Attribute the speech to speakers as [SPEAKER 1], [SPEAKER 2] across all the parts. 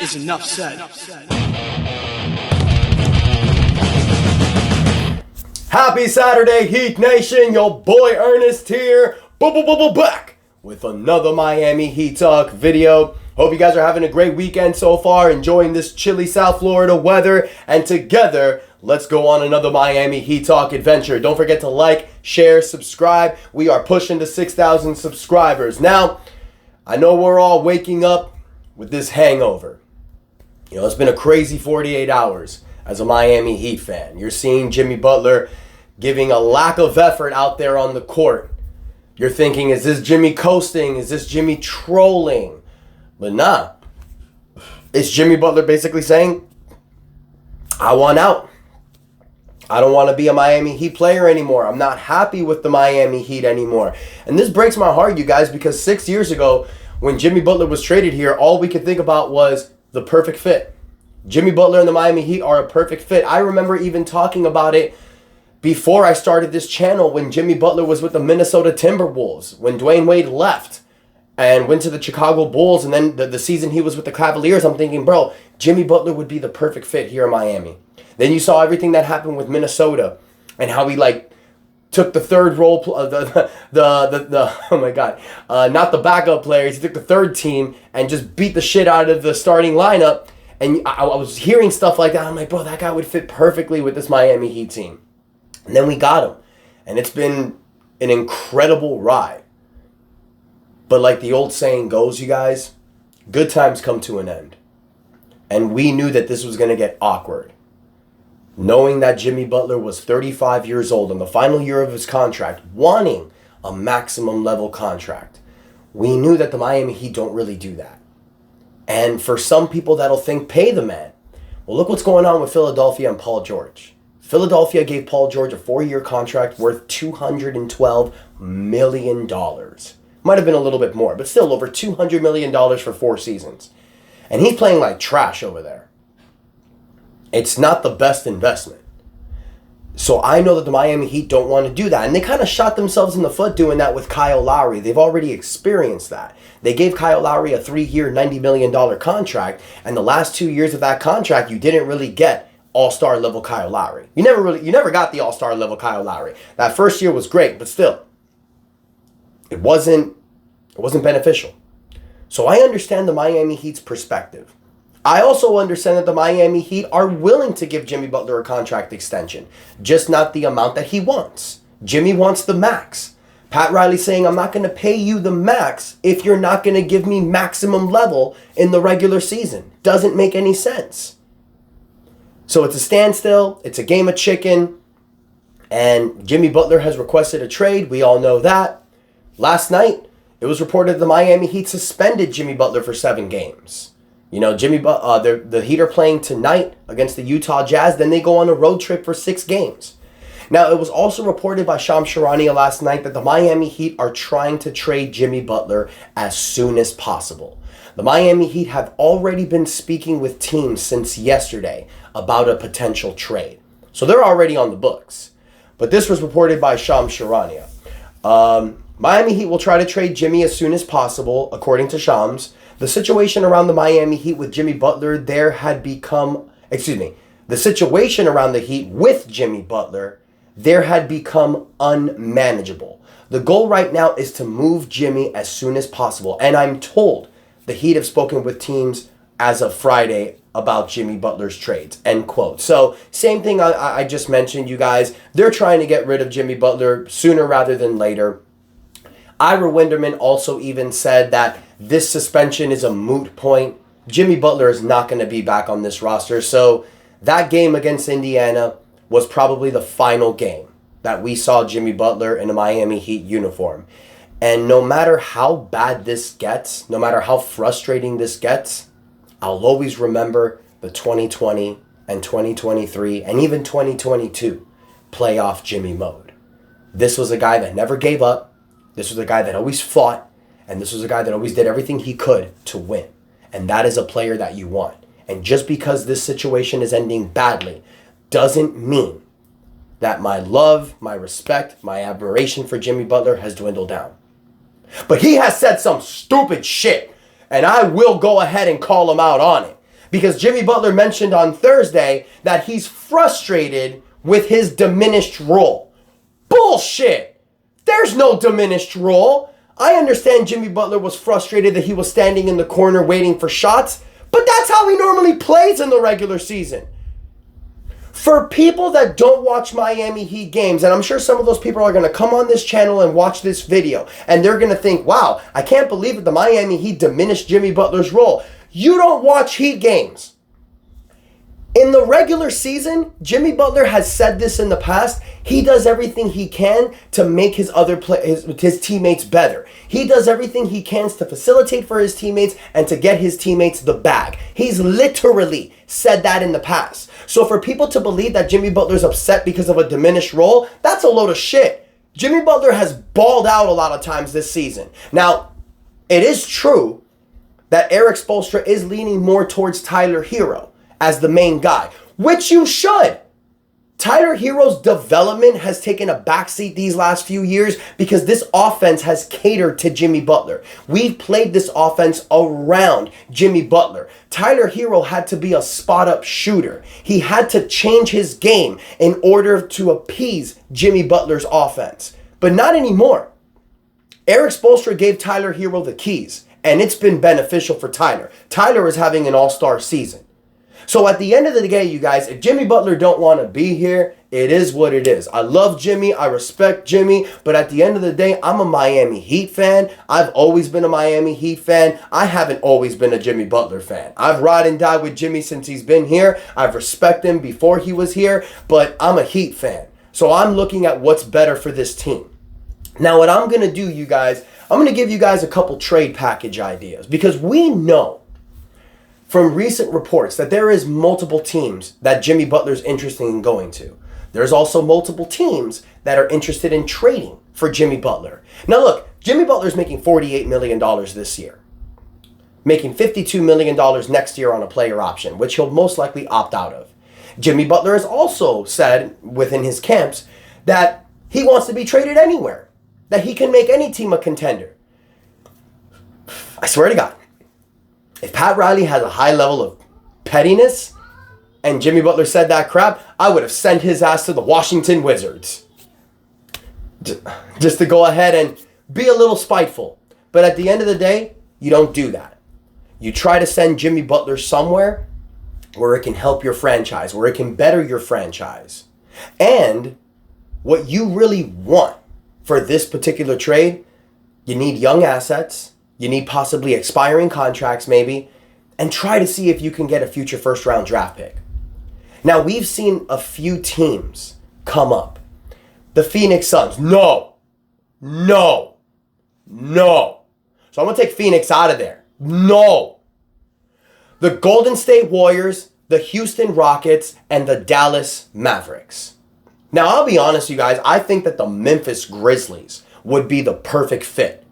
[SPEAKER 1] is enough said.
[SPEAKER 2] Happy Saturday, Heat Nation. Your boy Ernest here. Back with another Miami Heat Talk video. Hope you guys are having a great weekend so far, enjoying this chilly South Florida weather, and together, let's go on another Miami Heat Talk adventure. Don't forget to like, share, subscribe. We are pushing to 6,000 subscribers. Now, I know we're all waking up with this hangover. You know, it's been a crazy 48 hours as a Miami Heat fan. You're seeing Jimmy Butler giving a lack of effort out there on the court. You're thinking, is this Jimmy coasting? Is this Jimmy trolling? But nah. It's Jimmy Butler basically saying, I want out. I don't want to be a Miami Heat player anymore. I'm not happy with the Miami Heat anymore. And this breaks my heart, you guys, because 6 years ago, when Jimmy Butler was traded here, all we could think about was the perfect fit. Jimmy Butler and the Miami Heat are a perfect fit. I remember even talking about it before I started this channel when Jimmy Butler was with the Minnesota Timberwolves, when Dwayne Wade left and went to the Chicago Bulls, and then the season he was with the Cavaliers, I'm thinking, bro, Jimmy Butler would be the perfect fit here in Miami. Then you saw everything that happened with Minnesota and how he took the third role, oh my God, not the backup players. He took the third team and just beat the shit out of the starting lineup. And I was hearing stuff like that. I'm like, bro, that guy would fit perfectly with this Miami Heat team. And then we got him. And it's been an incredible ride. But like the old saying goes, you guys, good times come to an end. And we knew that this was going to get awkward. Knowing that Jimmy Butler was 35 years old in the final year of his contract, wanting a maximum level contract, we knew that the Miami Heat don't really do that. And for some people that'll think, pay the man. Well, look what's going on with Philadelphia and Paul George. Philadelphia gave Paul George a 4-year contract worth $212 million. Might have been a little bit more, but still over $200 million for 4 seasons. And he's playing like trash over there. It's not the best investment. So I know that the Miami Heat don't want to do that. And they kind of shot themselves in the foot doing that with Kyle Lowry. They've already experienced that. They gave Kyle Lowry a 3-year, $90 million contract. And the last 2 years of that contract, you didn't really get all-star level Kyle Lowry. You never got the all-star level Kyle Lowry. That first year was great, but still, it wasn't beneficial. So I understand the Miami Heat's perspective. I also understand that the Miami Heat are willing to give Jimmy Butler a contract extension, just not the amount that he wants. Jimmy wants the max. Pat Riley saying, I'm not going to pay you the max if you're not going to give me maximum level in the regular season. Doesn't make any sense. So it's a standstill. It's a game of chicken. And Jimmy Butler has requested a trade. We all know that. Last night, it was reported the Miami Heat suspended Jimmy Butler for 7 games. You know, the Heat are playing tonight against the Utah Jazz. Then they go on a road trip for 6 games. Now, it was also reported by Shams Charania last night that the Miami Heat are trying to trade Jimmy Butler as soon as possible. The Miami Heat have already been speaking with teams since yesterday about a potential trade. So they're already on the books. But this was reported by Shams Charania. Miami Heat will try to trade Jimmy as soon as possible, according to Shams. The situation around the Miami Heat with Jimmy Butler, the situation around the Heat with Jimmy Butler, there had become unmanageable. The goal right now is to move Jimmy as soon as possible. And I'm told the Heat have spoken with teams as of Friday about Jimmy Butler's trades, end quote. So same thing I just mentioned, you guys. They're trying to get rid of Jimmy Butler sooner rather than later. Ira Winderman also even said that this suspension is a moot point. Jimmy Butler is not going to be back on this roster. So that game against Indiana was probably the final game that we saw Jimmy Butler in a Miami Heat uniform. And no matter how bad this gets, no matter how frustrating this gets, I'll always remember the 2020 and 2023 and even 2022 playoff Jimmy mode. This was a guy that never gave up. This was a guy that always fought. And this was a guy that always did everything he could to win. And that is a player that you want. And just because this situation is ending badly doesn't mean that my love, my respect, my admiration for Jimmy Butler has dwindled down. But he has said some stupid shit, and I will go ahead and call him out on it. Because Jimmy Butler mentioned on Thursday that he's frustrated with his diminished role. Bullshit! There's no diminished role. I understand Jimmy Butler was frustrated that he was standing in the corner waiting for shots, but that's how he normally plays in the regular season. For people that don't watch Miami Heat games, and I'm sure some of those people are going to come on this channel and watch this video, and they're going to think, wow, I can't believe that the Miami Heat diminished Jimmy Butler's role. You don't watch Heat games. In the regular season, Jimmy Butler has said this in the past. He does everything he can to make his teammates better. He does everything he can to facilitate for his teammates and to get his teammates the bag. He's literally said that in the past. So for people to believe that Jimmy Butler's upset because of a diminished role, that's a load of shit. Jimmy Butler has balled out a lot of times this season. Now, it is true that Eric Spoelstra is leaning more towards Tyler Hero as the main guy, which you should. Tyler Hero's development has taken a backseat these last few years because this offense has catered to Jimmy Butler. We've played this offense around Jimmy Butler. Tyler Hero had to be a spot-up shooter. He had to change his game in order to appease Jimmy Butler's offense. But not anymore. Eric Spoelstra gave Tyler Hero the keys, and it's been beneficial for Tyler. Tyler is having an all-star season. So at the end of the day, you guys, if Jimmy Butler don't want to be here, it is what it is. I love Jimmy. I respect Jimmy. But at the end of the day, I'm a Miami Heat fan. I've always been a Miami Heat fan. I haven't always been a Jimmy Butler fan. I've ride and died with Jimmy since he's been here. I've respected him before he was here. But I'm a Heat fan. So I'm looking at what's better for this team. Now, what I'm going to do, you guys, I'm going to give you guys a couple trade package ideas. Because we know from recent reports that there is multiple teams that Jimmy Butler's interested in going to. There's also multiple teams that are interested in trading for Jimmy Butler. Now look, Jimmy Butler's making $48 million this year. Making $52 million next year on a player option, which he'll most likely opt out of. Jimmy Butler has also said within his camps that he wants to be traded anywhere. That he can make any team a contender. I swear to God. If Pat Riley has a high level of pettiness and Jimmy Butler said that crap, I would have sent his ass to the Washington Wizards. Just to go ahead and be a little spiteful. But at the end of the day, you don't do that. You try to send Jimmy Butler somewhere where it can help your franchise, where it can better your franchise. And what you really want for this particular trade, you need young assets. You need possibly expiring contracts maybe, and try to see if you can get a future first-round draft pick. Now, we've seen a few teams come up. The Phoenix Suns, no. So I'm going to take Phoenix out of there. No. The Golden State Warriors, the Houston Rockets, and the Dallas Mavericks. Now, I'll be honest, you guys, I think that the Memphis Grizzlies would be the perfect fit.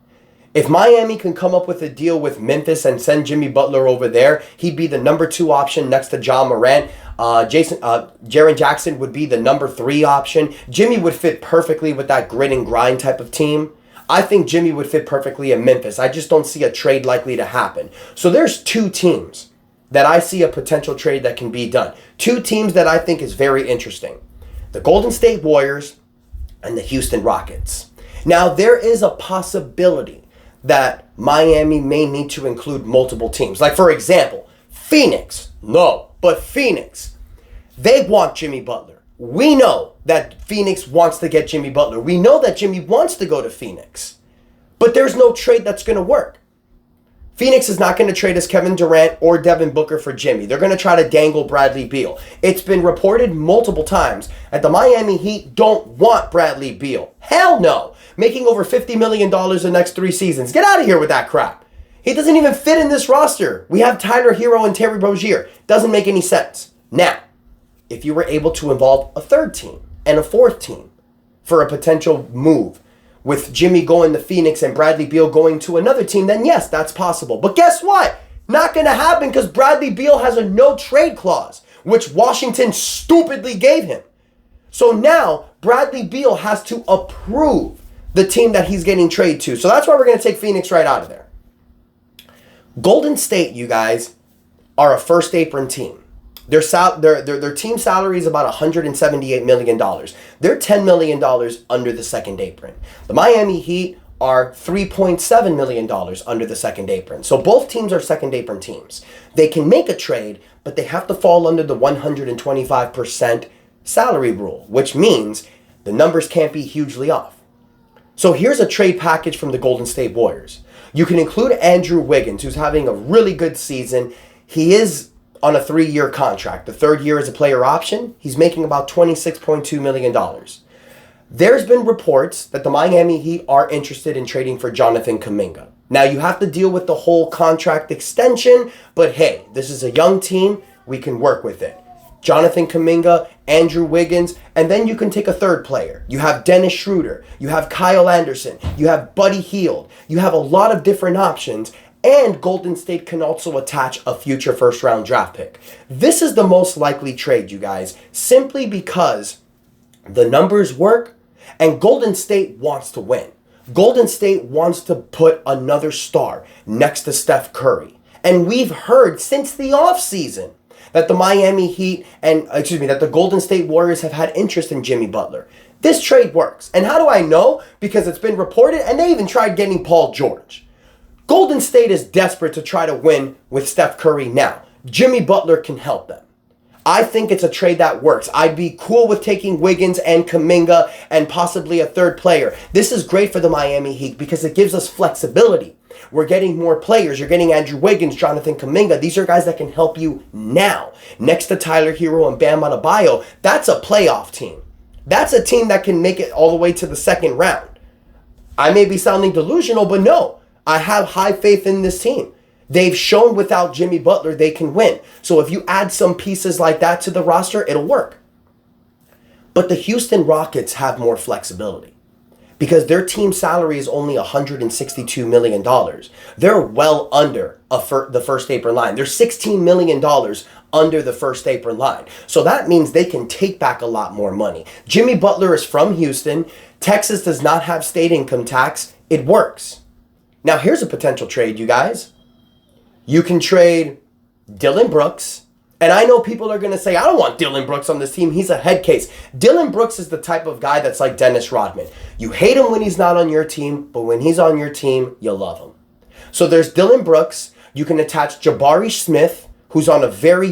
[SPEAKER 2] If Miami can come up with a deal with Memphis and send Jimmy Butler over there, he'd be the number 2 option next to John Morant. Jaren Jackson would be the number 3 option. Jimmy would fit perfectly with that grit and grind type of team. I think Jimmy would fit perfectly in Memphis. I just don't see a trade likely to happen. So there's 2 teams that I see a potential trade that can be done. 2 teams that I think is very interesting. The Golden State Warriors and the Houston Rockets. Now, there is a possibility that Miami may need to include multiple teams. Like, for example, Phoenix. No, but Phoenix. They want Jimmy Butler. We know that Phoenix wants to get Jimmy Butler. We know that Jimmy wants to go to Phoenix. But there's no trade that's going to work. Phoenix is not going to trade as Kevin Durant or Devin Booker for Jimmy. They're going to try to dangle Bradley Beal. It's been reported multiple times that the Miami Heat don't want Bradley Beal. Hell no. Making over $50 million the next 3 seasons. Get out of here with that crap. He doesn't even fit in this roster. We have Tyler Hero and Terry Rozier. Doesn't make any sense. Now, if you were able to involve a 3rd team and a 4th team for a potential move, with Jimmy going to Phoenix and Bradley Beal going to another team, then yes, that's possible. But guess what? Not going to happen because Bradley Beal has a no-trade clause, which Washington stupidly gave him. So now, Bradley Beal has to approve the team that he's getting traded to. So that's why we're going to take Phoenix right out of there. Golden State, you guys, are a first apron team. Their team salary is about $178 million. They're $10 million under the second apron. The Miami Heat are $3.7 million under the second apron. So both teams are second apron teams. They can make a trade, but they have to fall under the 125% salary rule, which means the numbers can't be hugely off. So here's a trade package from the Golden State Warriors. You can include Andrew Wiggins, who's having a really good season. He is on a 3-year contract. The third year is a player option. He's making about $26.2 million. There's been reports that the Miami Heat are interested in trading for Jonathan Kuminga. Now, you have to deal with the whole contract extension, but hey, this is a young team. We can work with it. Jonathan Kuminga, Andrew Wiggins, and then you can take a third player. You have Dennis Schroeder. You have Kyle Anderson. You have Buddy Hield. You have a lot of different options. And Golden State can also attach a future first-round draft pick. This is the most likely trade, you guys, simply because the numbers work and Golden State wants to win. Golden State wants to put another star next to Steph Curry. And we've heard since the offseason that the that the Golden State Warriors have had interest in Jimmy Butler. This trade works. And how do I know? Because it's been reported, and they even tried getting Paul George. Golden State is desperate to try to win with Steph Curry now. Jimmy Butler can help them. I think it's a trade that works. I'd be cool with taking Wiggins and Kuminga and possibly a third player. This is great for the Miami Heat because it gives us flexibility. We're getting more players. You're getting Andrew Wiggins, Jonathan Kuminga. These are guys that can help you now. Next to Tyler Hero and Bam Adebayo, that's a playoff team. That's a team that can make it all the way to the second round. I may be sounding delusional, but no. I have high faith in this team. They've shown without Jimmy Butler they can win. So if you add some pieces like that to the roster, it'll work. But the Houston Rockets have more flexibility because their team salary is only $162 million. They're well under the first apron line. They're $16 million under the first apron line. So that means they can take back a lot more money. Jimmy Butler is from Houston. Texas does not have state income tax. It works. Now, here's a potential trade, you guys. You can trade Dillon Brooks. And I know people are going to say, I don't want Dillon Brooks on this team. He's a head case. Dillon Brooks is the type of guy that's like Dennis Rodman. You hate him when he's not on your team, but when he's on your team, you love him. So there's Dillon Brooks. You can attach Jabari Smith, who's on a very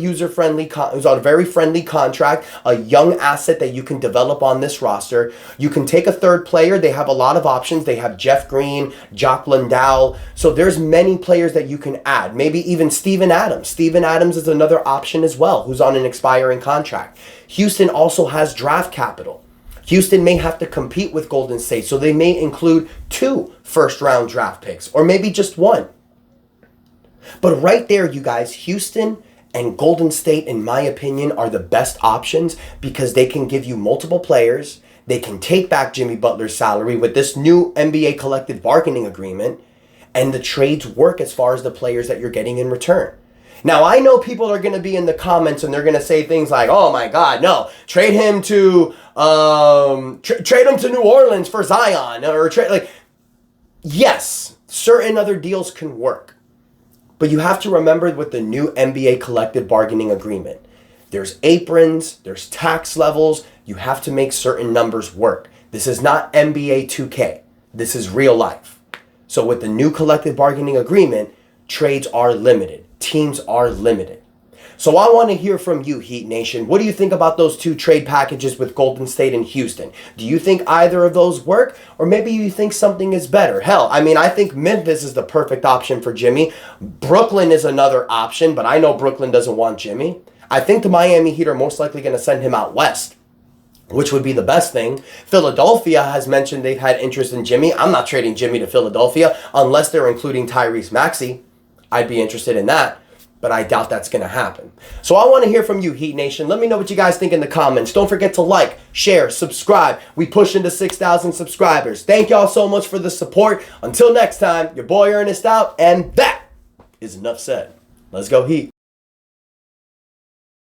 [SPEAKER 2] friendly contract, a young asset that you can develop on this roster. You can take a third player. They have a lot of options. They have Jeff Green, Jock Landale. So there's many players that you can add. Maybe even Steven Adams. Steven Adams is another option as well, who's on an expiring contract. Houston also has draft capital. Houston may have to compete with Golden State, so they may include 2 first-round draft picks, or maybe just 1. But right there, you guys, Houston and Golden State, in my opinion, are the best options because they can give you multiple players. They can take back Jimmy Butler's salary with this new NBA collective bargaining agreement, and the trades work as far as the players that you're getting in return. Now, I know people are going to be in the comments and they're going to say things like, oh my God, no, trade him to New Orleans for Zion, or yes, certain other deals can work. But you have to remember with the new NBA collective bargaining agreement, there's aprons, there's tax levels. You have to make certain numbers work. This is not NBA 2K. This is real life. So with the new collective bargaining agreement, trades are limited. Teams are limited. So I want to hear from you, Heat Nation. What do you think about those 2 trade packages with Golden State and Houston? Do you think either of those work? Or maybe you think something is better? Hell, I think Memphis is the perfect option for Jimmy. Brooklyn is another option, but I know Brooklyn doesn't want Jimmy. I think the Miami Heat are most likely going to send him out west, which would be the best thing. Philadelphia has mentioned they've had interest in Jimmy. I'm not trading Jimmy to Philadelphia unless they're including Tyrese Maxey. I'd be interested in that, but I doubt that's going to happen. So I want to hear from you, Heat Nation. Let me know what you guys think in the comments. Don't forget to like, share, subscribe. We push into 6,000 subscribers. Thank y'all so much for the support. Until next time, your boy Ernest out, and that is enough said. Let's go, Heat.